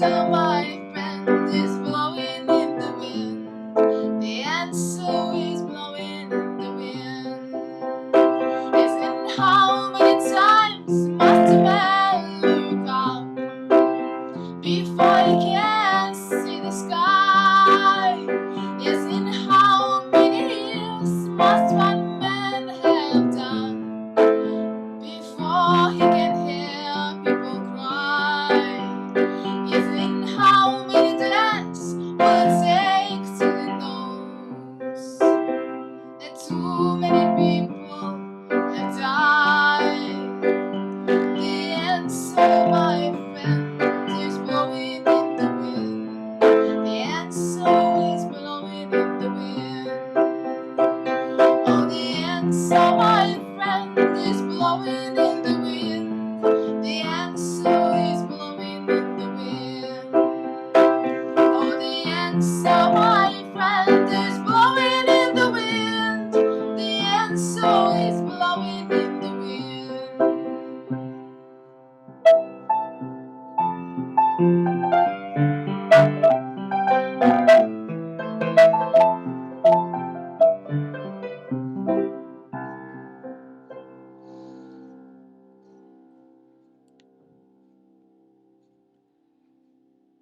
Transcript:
answer, my friend, is blowing in the wind. The answer is blowing in the wind. Isn't how many times must a man look up before he can see the sky? Isn't how many years must one man have done before he can hear people cry? Isn't how many deaths will it take to knows that too many people have died? The answer, my friend, is blowing in the wind. The answer is blowing in the wind. Oh, the answer, my friend, is blowing in the wind. The answer is blowing in the wind. Oh, the answer, my friend, is blowing in the wind. The answer is blowing in the wind.